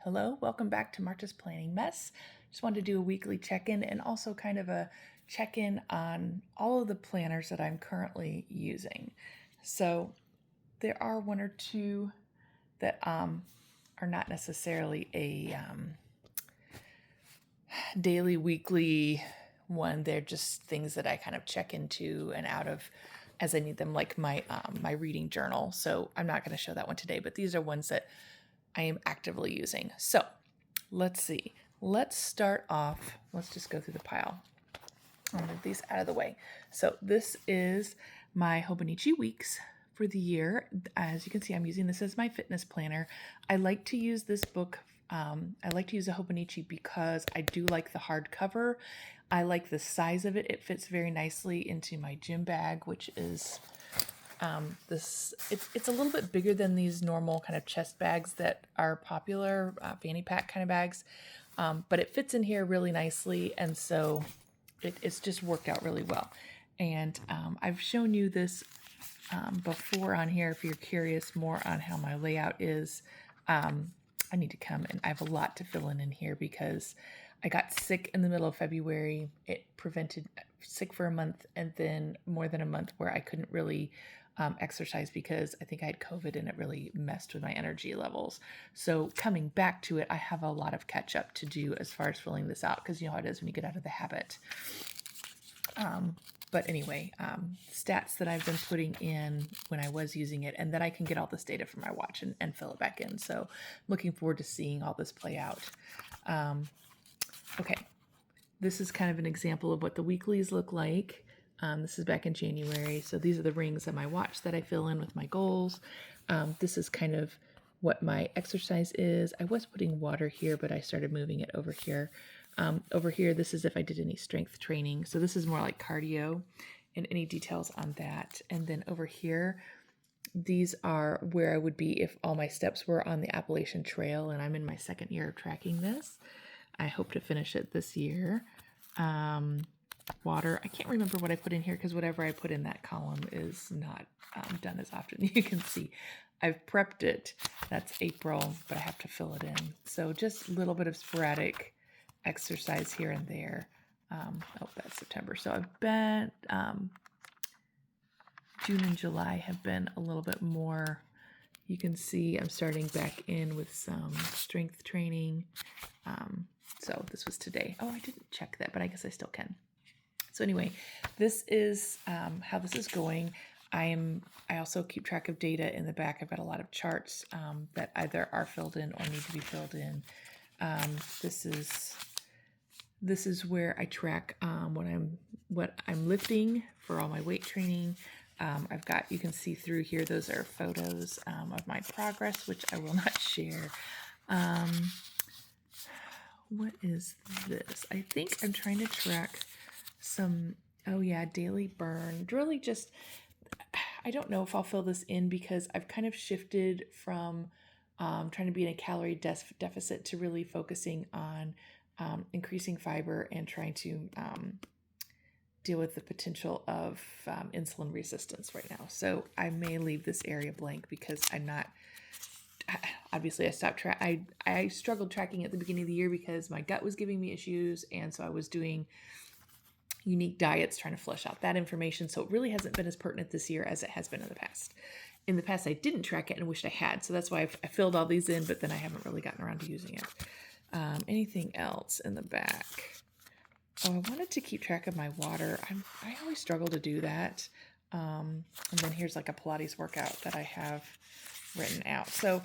Hello, welcome back to Marta's Planning Mess. Just wanted to do a weekly check-in and also kind of a check-in on all of the planners that I'm currently using. So there are one or two that are not necessarily a daily, weekly one. They're just things that I kind of check into and out of as I need them, like my reading journal. So I'm not going to show that one today, but these are ones that I am actively using. So let's see. Let's start off. Let's just go through the pile. I'll move these out of the way. So this is my Hobonichi weeks for the year. As you can see, I'm using this as my fitness planner. I like to use this book. I like to use a Hobonichi because I do like the hardcover. I like the size of it. It fits very nicely into my gym bag, which is it's a little bit bigger than these normal kind of chest bags that are popular, fanny pack kind of bags, but it fits in here really nicely, and so it's just worked out really well. And I've shown you this before on here if you're curious more on how my layout is. I need to come, and I have a lot to fill in here because I got sick in the middle of February. It prevented sick for a month, and then more than a month where I couldn't really exercise because I think I had COVID and it really messed with my energy levels. So coming back to it, I have a lot of catch up to do as far as filling this out because you know how it is when you get out of the habit. But anyway, stats that I've been putting in when I was using it, and then I can get all this data from my watch and fill it back in. So looking forward to seeing all this play out. Okay, this is kind of an example of what the weeklies look like. This is back in January. So these are the rings on my watch that I fill in with my goals. This is kind of what my exercise is. I was putting water here, but I started moving it over here. Over here, this is if I did any strength training. So this is more like cardio and any details on that. And then over here, these are where I would be if all my steps were on the Appalachian Trail, and I'm in my second year of tracking this. I hope to finish it this year. Water. I can't remember what I put in here because whatever I put in that column is not done as often. You can see I've prepped it. That's April, but I have to fill it in. So just a little bit of sporadic exercise here and there. Oh, that's September. So I've been, June and July have been a little bit more. You can see I'm starting back in with some strength training. So this was today. Oh, I didn't check that, but I guess I still can. So anyway, this is how this is going. I also keep track of data in the back. I've got a lot of charts that either are filled in or need to be filled in. This is where I track what I'm lifting for all my weight training. I've got, you can see through here, those are photos of my progress, which I will not share. What is this? I think I'm trying to track some, oh yeah, daily burn. Really just, I don't know if I'll fill this in because I've kind of shifted from trying to be in a calorie deficit to really focusing on increasing fiber and trying to deal with the potential of insulin resistance right now. So I may leave this area blank because I'm not, obviously I stopped I struggled tracking at the beginning of the year because my gut was giving me issues, and so I was doing unique diets trying to flush out that information. So it really hasn't been as pertinent this year as it has been in the past. In the past, I didn't track it and wished I had. So that's why I filled all these in, but then I haven't really gotten around to using it. Anything else in the back? Oh, I wanted to keep track of my water. I always struggle to do that. And then here's like a Pilates workout that I have written out. So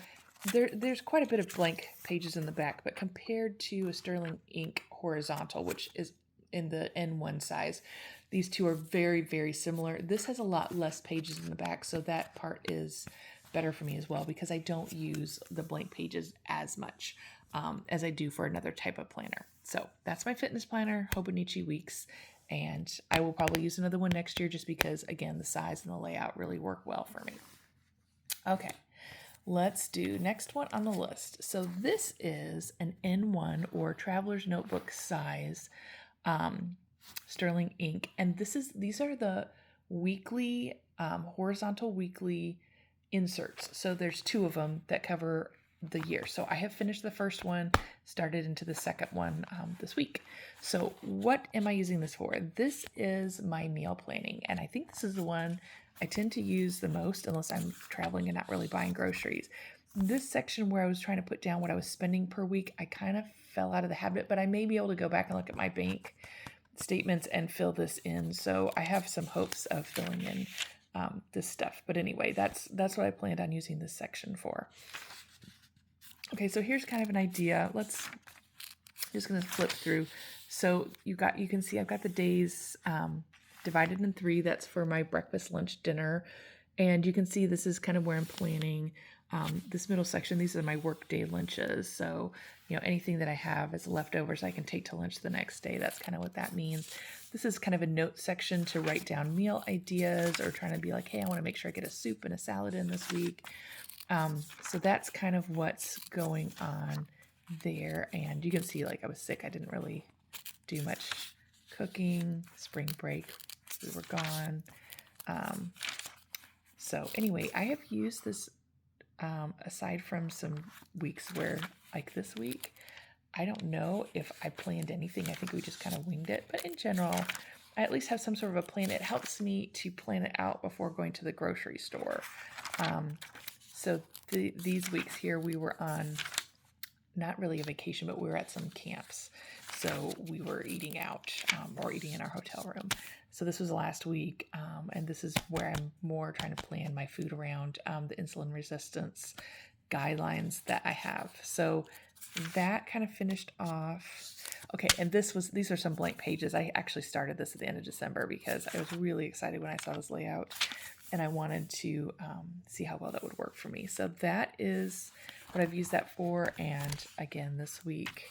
there's quite a bit of blank pages in the back, but compared to a Sterling ink horizontal, which is in the N1 size, these two are very, very similar. This has a lot less pages in the back, so that part is better for me as well because I don't use the blank pages as much as I do for another type of planner. So that's my fitness planner, Hobonichi Weeks, and I will probably use another one next year just because, again, the size and the layout really work well for me. Okay, let's do next one on the list. So this is an N1 or Traveler's Notebook size Sterling ink, and these are the weekly horizontal weekly inserts. So there's two of them that cover the year. So I have finished the first one, started into the second one this week. So what am I using this for? This is my meal planning, and I think this is the one I tend to use the most unless I'm traveling and not really buying groceries. This section where I was trying to put down what I was spending per week, I kind of fell out of the habit, but I may be able to go back and look at my bank statements and fill this in. So I have some hopes of filling in this stuff. But anyway, that's what I planned on using this section for. Okay, so here's kind of an idea. Just going to flip through. So you can see I've got the days divided in 3. That's for my breakfast, lunch, dinner. And you can see this is kind of where I'm planning this middle section. These are my work day lunches. So, anything that I have as leftovers I can take to lunch the next day. That's kind of what that means. This is kind of a note section to write down meal ideas or trying to be like, hey, I want to make sure I get a soup and a salad in this week. So that's kind of what's going on there. And you can see, like, I was sick. I didn't really do much cooking. Spring break, we were gone. So anyway, I have used this aside from some weeks where, like this week, I don't know if I planned anything. I think we just kind of winged it. But in general, I at least have some sort of a plan. It helps me to plan it out before going to the grocery store. So these weeks here, we were on not really a vacation, but we were at some camps. So we were eating out or eating in our hotel room. So this was last week, and this is where I'm more trying to plan my food around the insulin resistance guidelines that I have. So that kind of finished off. Okay, and these are some blank pages. I actually started this at the end of December because I was really excited when I saw this layout, and I wanted to see how well that would work for me. So that is what I've used that for. And again, this week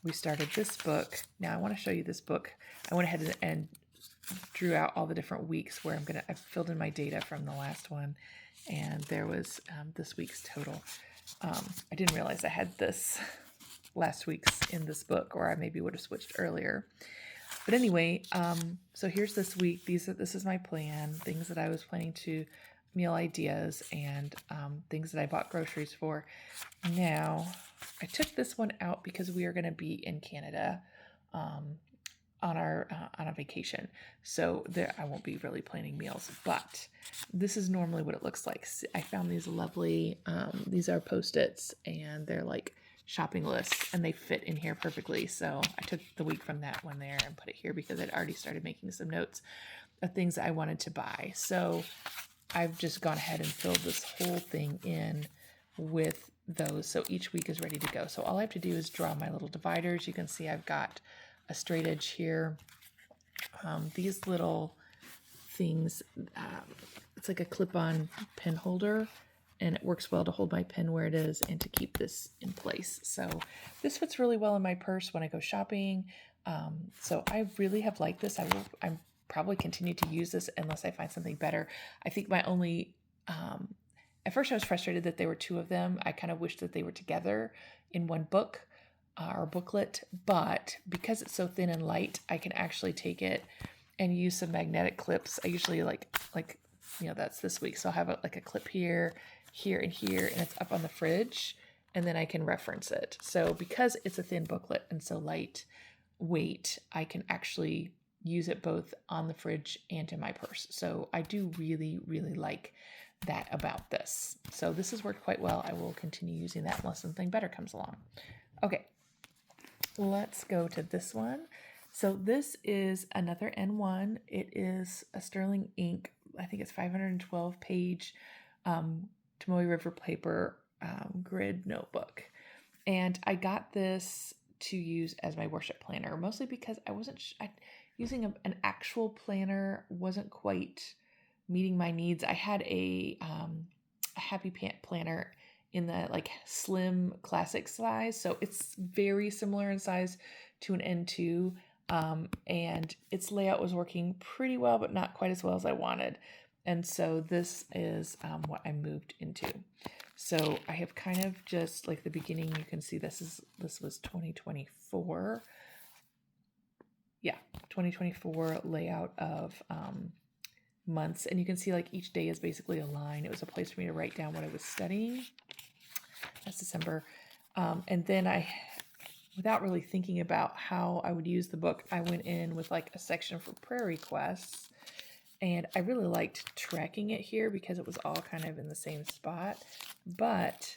we started this book. Now I want to show you this book. I went ahead and drew out all the different weeks where I filled in my data from the last one, and there was this week's total. I didn't realize I had this last week's in this book, or I maybe would have switched earlier. But anyway, so here's this week. This is my plan, things that I was planning to, meal ideas, and things that I bought groceries for. Now, I took this one out because we are going to be in Canada on a vacation. So there, I won't be really planning meals, but this is normally what it looks like. I found these lovely, these are Post-its, and they're like shopping lists, and they fit in here perfectly. So I took the week from that one there and put it here because I'd already started making some notes of things that I wanted to buy. So I've just gone ahead and filled this whole thing in with those. So each week is ready to go. So all I have to do is draw my little dividers. You can see I've got a straight edge here. These little things, it's like a clip-on pen holder, and it works well to hold my pen where it is and to keep this in place. So this fits really well in my purse when I go shopping. So I really have liked this. I'm probably continue to use this unless I find something better. I think my only, at first I was frustrated that there were 2 of them. I kind of wish that they were together in one book or booklet, but because it's so thin and light, I can actually take it and use some magnetic clips. I usually like, that's this week. So I'll have like a clip here, here, and here, and it's up on the fridge, and then I can reference it. So because it's a thin booklet and so lightweight, I can actually use it both on the fridge and in my purse. So I do really, really like that about this. So this has worked quite well. I will continue using that unless something better comes along. Okay, let's go to this one. So this is another N1. It is a sterling ink. I think it's 512 page Tomoe River paper grid notebook. And I got this to use as my worship planner, mostly because I wasn't using an actual planner wasn't quite meeting my needs. I had a Happy Pant planner in the like slim classic size, so it's very similar in size to an N2, and its layout was working pretty well, but not quite as well as I wanted. And so this is what I moved into. So I have kind of just like the beginning, you can see this was 2024. Yeah, 2024 layout of months. And you can see like each day is basically a line. It was a place for me to write down what I was studying. That's December. And then without really thinking about how I would use the book, I went in with like a section for prayer requests. And I really liked tracking it here because it was all kind of in the same spot. But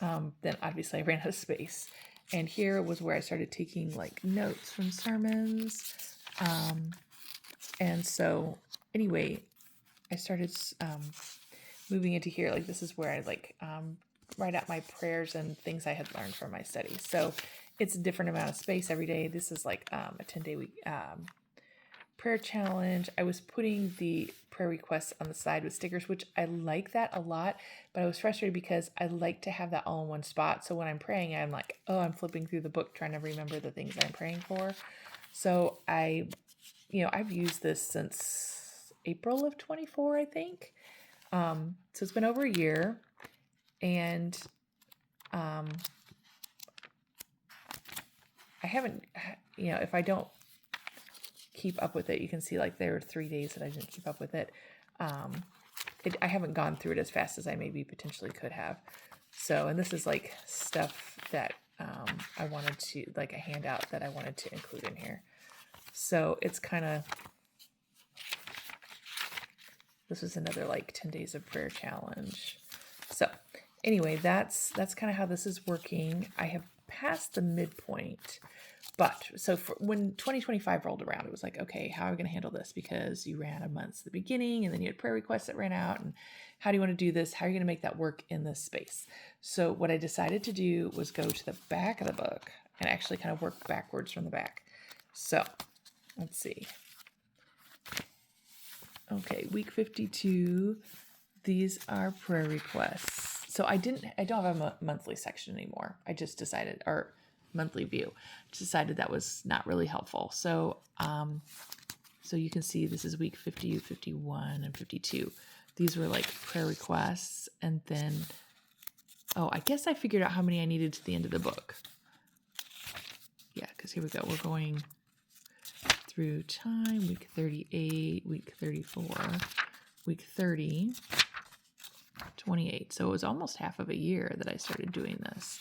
then obviously I ran out of space. And here was where I started taking like notes from sermons. And so anyway, I started moving into here. Like this is where I like write out my prayers and things I had learned from my studies. So it's a different amount of space every day. This is like a 10-day week prayer challenge. I was putting the prayer requests on the side with stickers, which I like that a lot, but I was frustrated because I like to have that all in one spot. So when I'm praying, I'm like, oh, I'm flipping through the book trying to remember the things I'm praying for. So I've used this since April of 24, I think. So it's been over a year, and I haven't, if I don't keep up with it, you can see like there were 3 days that I didn't keep up with it. I haven't gone through it as fast as I maybe potentially could have. So, and this is like stuff that I wanted to, like a handout that I wanted to include in here. So it's kind of, this is another like 10 days of prayer challenge. So anyway, that's kind of how this is working. I have passed the midpoint. But so when 2025 rolled around, it was like, okay, how are we going to handle this? Because you ran a month at the beginning and then you had prayer requests that ran out. And how do you want to do this? How are you going to make that work in this space? So what I decided to do was go to the back of the book and actually kind of work backwards from the back. So let's see. Okay, week 52. These are prayer requests. So I don't have a monthly section anymore. I just decided, or monthly view, decided that was not really helpful. So so you can see this is week 50, 51, and 52. These were like prayer requests. And then, I guess I figured out how many I needed to the end of the book. Yeah, because here we go. We're going through time, week 38, week 34, week 30, 28. So it was almost half of a year that I started doing this.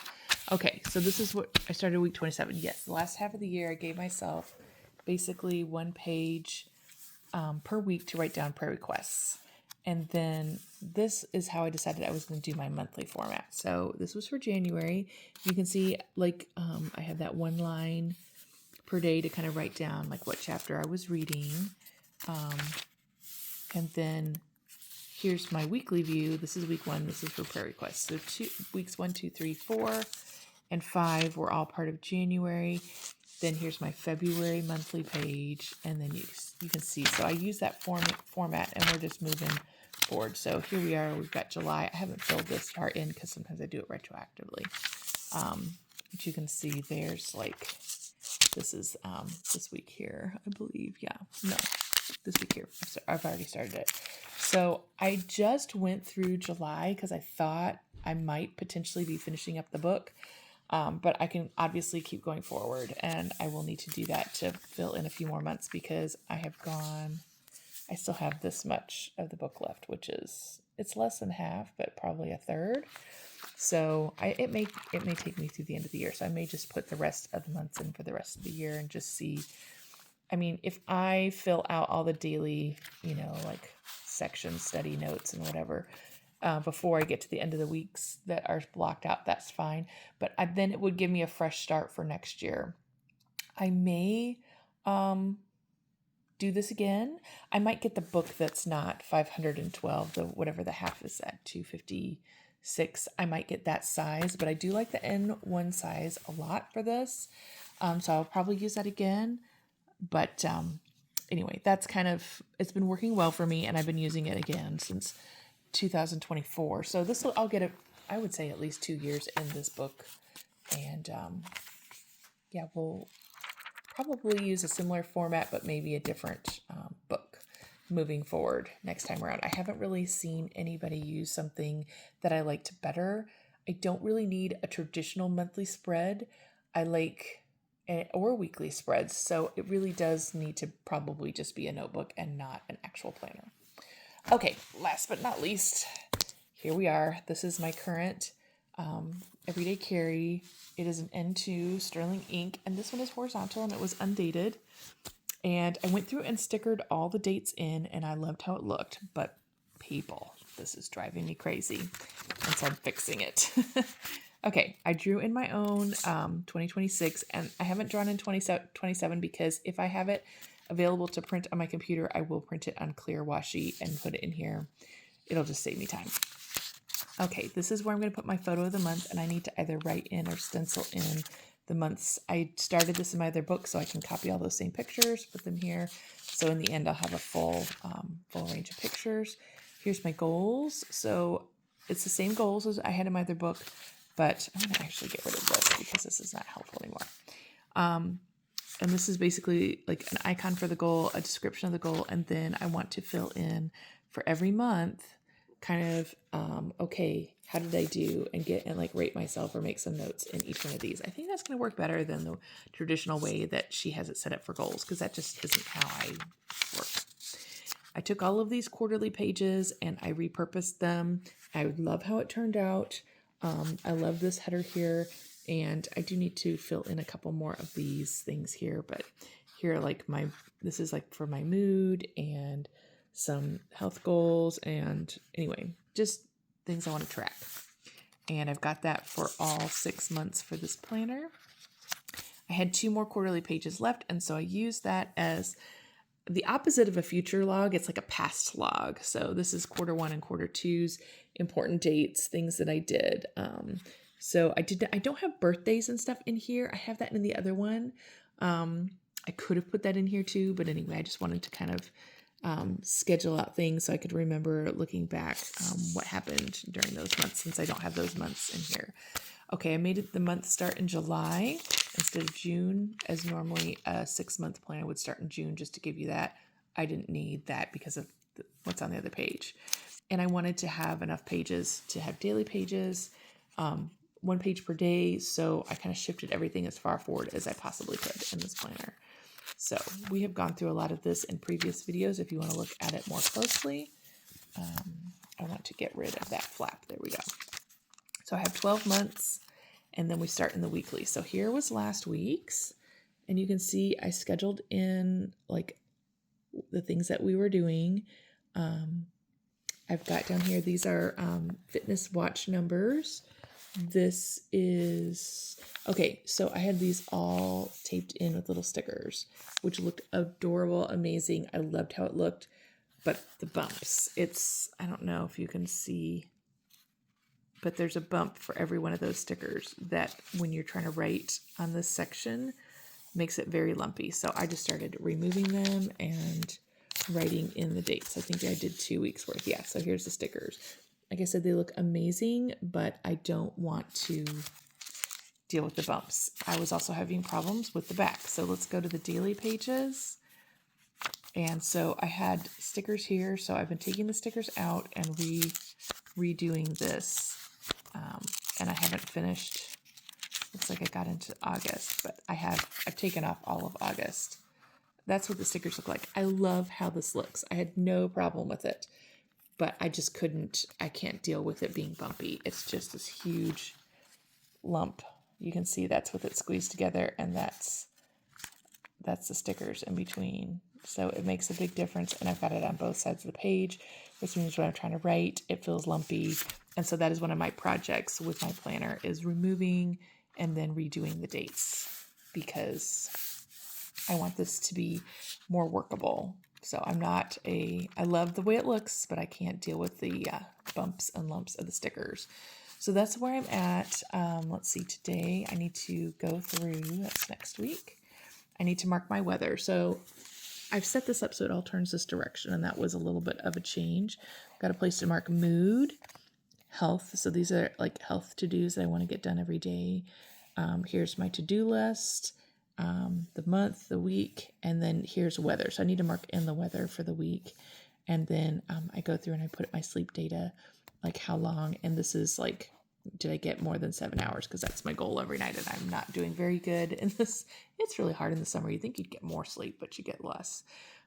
Okay, so this is what I started week 27. Yes, the last half of the year I gave myself basically 1 page per week to write down prayer requests. And then this is how I decided I was going to do my monthly format. So this was for January. You can see like I had that 1 line per day to kind of write down like what chapter I was reading. And then here's my weekly view. This is week 1. This is for prayer requests. So weeks 1, 2, 3, 4, and 5 were all part of January. Then here's my February monthly page, and then you can see. So I use that format, and we're just moving forward. So here we are. We've got July. I haven't filled this chart in because sometimes I do it retroactively. But you can see there's like, this is this week here, I believe. Yeah, no, this week here. I've already started it. So I just went through July because I thought I might potentially be finishing up the book. But I can obviously keep going forward, and I will need to do that to fill in a few more months because I still have this much of the book left, which is, it's less than half, but probably a third. So it may take me through the end of the year. So I may just put the rest of the months in for the rest of the year and just see. I mean, if I fill out all the daily, like section study notes and whatever, before I get to the end of the weeks that are blocked out, that's fine. But then it would give me a fresh start for next year. I may do this again. I might get the book that's not 512, whatever the half is at, 256. I might get that size, but I do like the N1 size a lot for this. So I'll probably use that again. But anyway, that's it's been working well for me, and I've been using it again since 2024. So I'll get I would say at least 2 years in this book. And we'll probably use a similar format, but maybe a different book moving forward next time around. I haven't really seen anybody use something that I liked better. I don't really need a traditional monthly spread. I like or weekly spreads. So it really does need to probably just be a notebook and not an actual planner. Okay, last but not least, here we are. This is my current everyday carry. It is an N2 sterling ink, and this one is horizontal and it was undated. And I went through and stickered all the dates in, and I loved how it looked, but people, this is driving me crazy. And so I'm fixing it. Okay, I drew in my own 2026, and I haven't drawn in 27 because if I have it available to print on my computer, I will print it on clear washi and put it in here. It'll just save me time. Okay, this is where I'm going to put my photo of the month, and I need to either write in or stencil in the months. I started this in my other book so I can copy all those same pictures, put them here. So in the end, I'll have a full range of pictures. Here's my goals. So it's the same goals as I had in my other book, but I'm going to actually get rid of this because this is not helpful anymore. And this is basically like an icon for the goal, a description of the goal, and then I want to fill in for every month kind of, okay, how did I do, and like rate myself or make some notes in each one of these. I think that's going to work better than the traditional way that she has it set up for goals, because that just isn't how I work. I took all of these quarterly pages and I repurposed them. I love how it turned out. I love this header here, and I do need to fill in a couple more of these things here, but here, like this is like for my mood and some health goals, and anyway, just things I want to track. And I've got that for all 6 months for this planner. I had 2 more quarterly pages left, and so I used that as the opposite of a future log. It's like a past log. So this is quarter 1 and quarter 2's important dates, things that I did. So I don't have birthdays and stuff in here. I have that in the other one. I could have put that in here too, but anyway, I just wanted to kind of schedule out things so I could remember looking back what happened during those months, since I don't have those months in here. Okay, I made it the month start in July instead of June, as normally a 6-month planner would start in June, just to give you that. I didn't need that because of what's on the other page. And I wanted to have enough pages to have daily pages, 1 page per day. So I kind of shifted everything as far forward as I possibly could in this planner. So we have gone through a lot of this in previous videos. If you want to look at it more closely, I want to get rid of that flap. There we go. So I have 12 months, and then we start in the weekly. So here was last week's, and you can see I scheduled in like the things that we were doing. I've got down here, these are fitness watch numbers. This is, okay, so I had these all taped in with little stickers, which looked adorable, amazing. I loved how it looked, but the bumps, I don't know if you can see, but there's a bump for every one of those stickers that when you're trying to write on this section, makes it very lumpy. So I just started removing them and writing in the dates. I think I did 2 weeks worth. Yeah, so here's the stickers. Like I said, they look amazing, but I don't want to deal with the bumps. I was also having problems with the back. So let's go to the daily pages. And so I had stickers here. So I've been taking the stickers out and redoing this. And I haven't finished. Looks like I got into August, but I've taken off all of August. That's what the stickers look like. I love how this looks. I had no problem with it, but I just I can't deal with it being bumpy. It's just this huge lump. You can see that's with it squeezed together, and that's the stickers in between. So it makes a big difference, and I've got it on both sides of the page, which means when I'm trying to write, it feels lumpy. And so that is one of my projects with my planner, is removing and then redoing the dates, because I want this to be more workable. So I love the way it looks, but I can't deal with the bumps and lumps of the stickers. So that's where I'm at. Let's see, today I need to go through, that's next week. I need to mark my weather. So I've set this up so it all turns this direction, and that was a little bit of a change. Got a place to mark mood, health. So these are like health to-dos that I want to get done every day. Here's my to-do list, the month, the week, and then here's weather. So I need to mark in the weather for the week. And then I go through and I put my sleep data, like how long, and this is like, did I get more than 7 hours? Because that's my goal every night, and I'm not doing very good in this. It's really hard in the summer. You'd think you'd get more sleep, but you get less.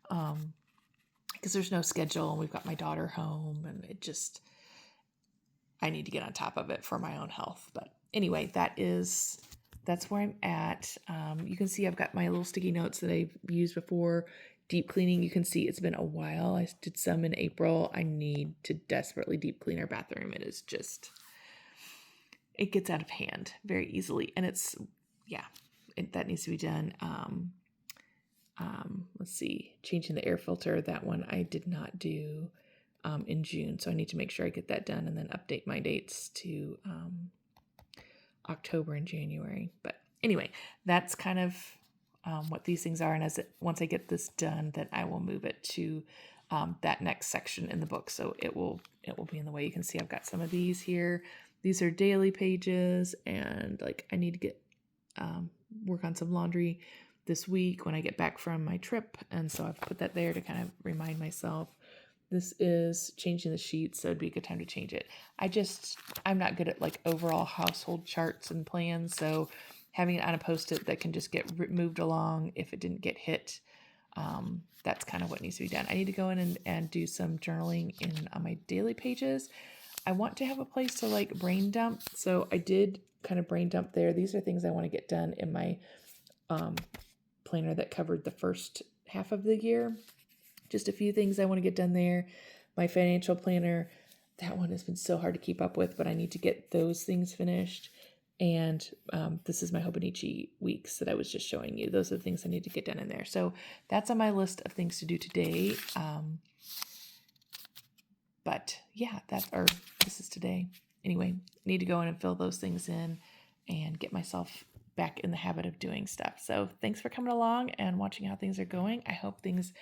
Because there's no schedule, and we've got my daughter home, and I need to get on top of it for my own health. But anyway, that's where I'm at. You can see I've got my little sticky notes that I've used before. Deep cleaning, you can see it's been a while. I did some in April. I need to desperately deep clean our bathroom. It gets out of hand very easily. And that needs to be done. Let's see, changing the air filter. That one I did not do in June. So I need to make sure I get that done and then update my dates to October and January. But anyway, that's kind of what these things are. And once I get this done, then I will move it to that next section in the book. So it will be in the way. You can see I've got some of these here. These are daily pages, and like I need to get work on some laundry this week when I get back from my trip. And so I've put that there to kind of remind myself. This is changing the sheets, so it'd be a good time to change it. I'm not good at like overall household charts and plans, so having it on a Post-it that can just get moved along if it didn't get hit, that's kind of what needs to be done. I need to go in and do some journaling on my daily pages. I want to have a place to like brain dump, so I did kind of brain dump there. These are things I want to get done in my planner that covered the first half of the year. Just a few things I want to get done there. My financial planner, that one has been so hard to keep up with, but I need to get those things finished. And this is my Hobonichi weeks that I was just showing you. Those are the things I need to get done in there. So that's on my list of things to do today. But yeah, this is today. Anyway, need to go in and fill those things in and get myself back in the habit of doing stuff. So thanks for coming along and watching how things are going. I hope things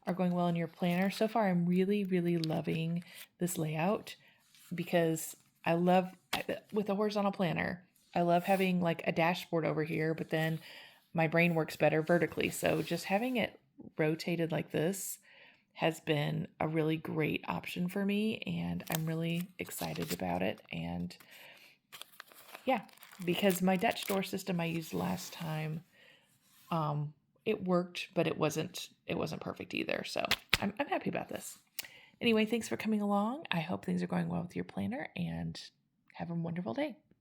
are going well in your planner. So far, I'm really, really loving this layout because with a horizontal planner, I love having like a dashboard over here, but then my brain works better vertically. So just having it rotated like this has been a really great option for me, and I'm really excited about it. And yeah, because my Dutch door system I used last time, it worked, but it wasn't perfect either. So I'm happy about this. Anyway, thanks for coming along. I hope things are going well with your planner, and have a wonderful day.